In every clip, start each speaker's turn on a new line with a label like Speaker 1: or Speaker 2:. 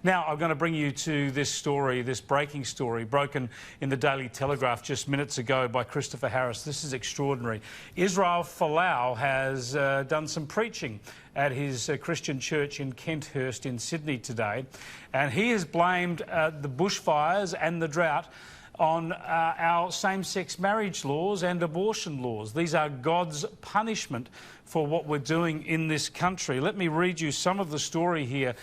Speaker 1: Now, I'm going to bring you to this story, this breaking story, broken in the Daily Telegraph just minutes ago by Christopher Harris. This is extraordinary. Israel Folau has done some preaching at his Christian church in Kenthurst in Sydney today, and he has blamed the bushfires and the drought on our same-sex marriage laws and abortion laws. These are God's punishment for what we're doing in this country. Let me read you some of the story here,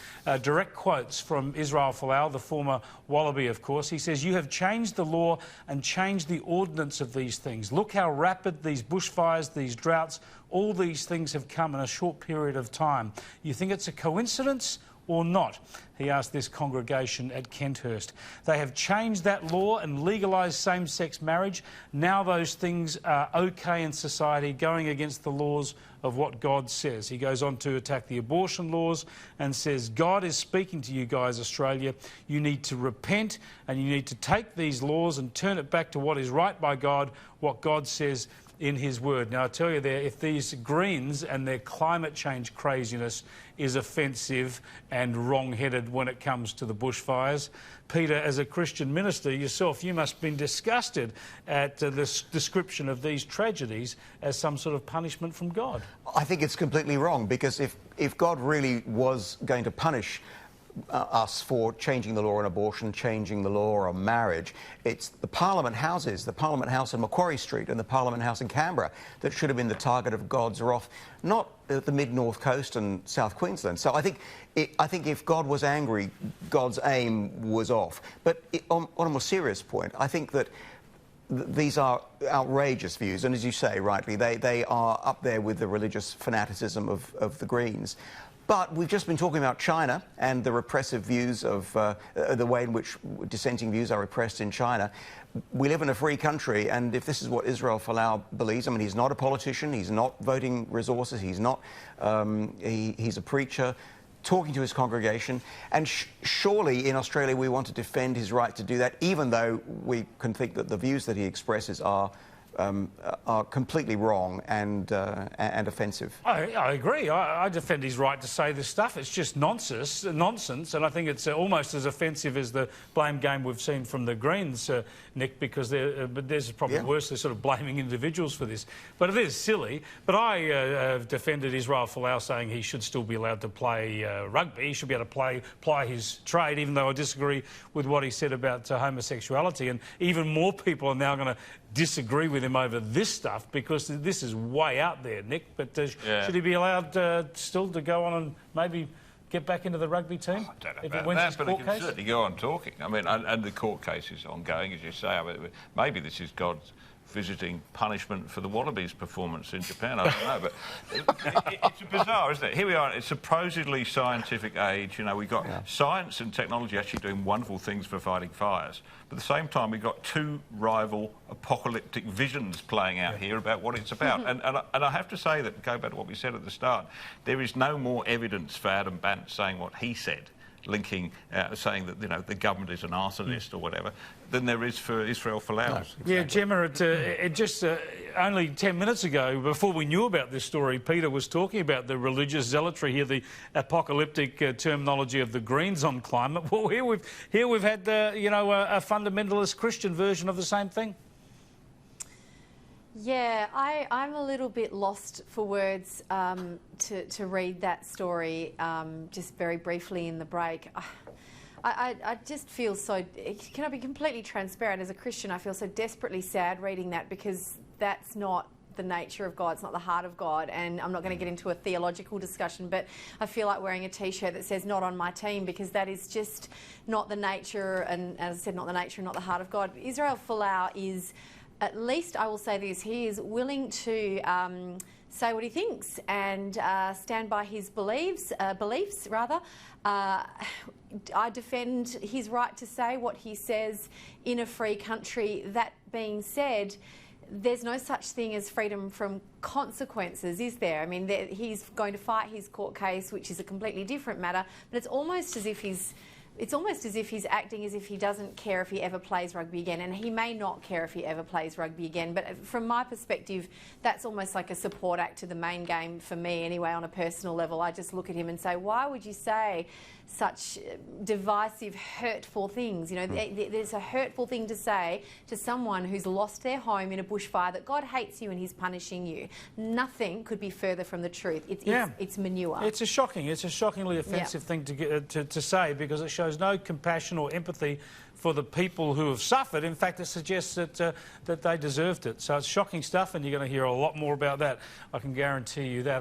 Speaker 1: direct quotes from Israel Folau, the former Wallaby, of course. He says, "You have changed the law and changed the ordinance of these things. Look how rapid these bushfires, these droughts, all these things have come in a short period of time. You think it's a coincidence or not?" He asked this congregation at Kenthurst. They have changed that law and legalised same-sex marriage. Now those things are okay in society, going against the laws of what God says. He goes on to attack the abortion laws and says, God is speaking to you guys, Australia. You need to repent and you need to take these laws and turn it back to what is right by God, what God says in his word. Now, I tell you there, if these Greens and their climate change craziness is offensive and wrong-headed when it comes to the bushfires, Peter, as a Christian minister yourself, you must have been disgusted at this description of these tragedies as some sort of punishment from God.
Speaker 2: I think it's completely wrong, because if God really was going to punish us for changing the law on abortion, changing the law on marriage, it's the Parliament houses, the Parliament House in Macquarie Street and the Parliament House in Canberra that should have been the target of God's wrath, not the mid-North Coast and South Queensland. So I think if God was angry, God's aim was off. But on a more serious point, I think that these are outrageous views, and as you say rightly, they are up there with the religious fanaticism of the Greens. But we've just been talking about China and the repressive views of the way in which dissenting views are repressed in China. We live in a free country, and if this is what Israel Folau believes, I mean, he's not a politician, he's not voting resources, he's not, he's a preacher talking to his congregation, and surely in Australia we want to defend his right to do that, even though we can think that the views that he expresses are completely wrong and offensive.
Speaker 1: I agree. I defend his right to say this stuff. It's just nonsense, and I think it's almost as offensive as the blame game we've seen from the Greens, Nick, because there's probably worse. They're sort of blaming individuals for this. But it is silly. But I have defended Israel Folau, saying he should still be allowed to play rugby. He should be able to ply his trade, even though I disagree with what he said about homosexuality. And even more people are now going to disagree with him over this stuff, because this is way out there, Nick. But should he be allowed still to go on and maybe get back into the rugby team?
Speaker 3: I don't know
Speaker 1: if
Speaker 3: about that, but he can certainly go on talking. I mean, and the court case is ongoing, as you say. I mean, maybe this is God's visiting punishment for the Wallabies' performance in Japan. I don't know, but it's bizarre, isn't it? Here we are, it's a supposedly scientific age. You know, we've got science and technology actually doing wonderful things for fighting fires. But at the same time, we've got two rival apocalyptic visions playing out here about what it's about. And I have to say that, go back to what we said at the start, there is no more evidence for Adam Bandt saying what he said, linking, saying that, you know, the government is an arsonist or whatever, than there is for Israel Folau. No,
Speaker 1: exactly. Yeah, Gemma, it just only 10 minutes ago, before we knew about this story, Peter was talking about the religious zealotry here, the apocalyptic terminology of the Greens on climate. Well, here we've had you know, a fundamentalist Christian version of the same thing.
Speaker 4: Yeah, I'm a little bit lost for words to read that story just very briefly in the break. I just feel so... Can I be completely transparent? As a Christian, I feel so desperately sad reading that, because that's not the nature of God, it's not the heart of God. And I'm not going to get into a theological discussion, but I feel like wearing a T-shirt that says "not on my team," because that is just not the nature, and as I said, not the nature and not the heart of God. Israel Folau is... At least I will say this, he is willing to say what he thinks and stand by his beliefs. I defend his right to say what he says in a free country. That being said, there's no such thing as freedom from consequences, is there? I mean, he's going to fight his court case, which is a completely different matter, but it's almost as if he's acting as if he doesn't care if he ever plays rugby again, and he may not care if he ever plays rugby again. But from my perspective, that's almost like a support act to the main game for me anyway, on a personal level. I just look at him and say, why would you say such divisive, hurtful things. You know, there's a hurtful thing to say to someone who's lost their home in a bushfire, that God hates you and he's punishing you. Nothing could be further from the truth. It's manure.
Speaker 1: It's a shockingly offensive thing to say, because it shows no compassion or empathy for the people who have suffered. In fact, it suggests that they deserved it. So it's shocking stuff, and you're going to hear a lot more about that. I can guarantee you that.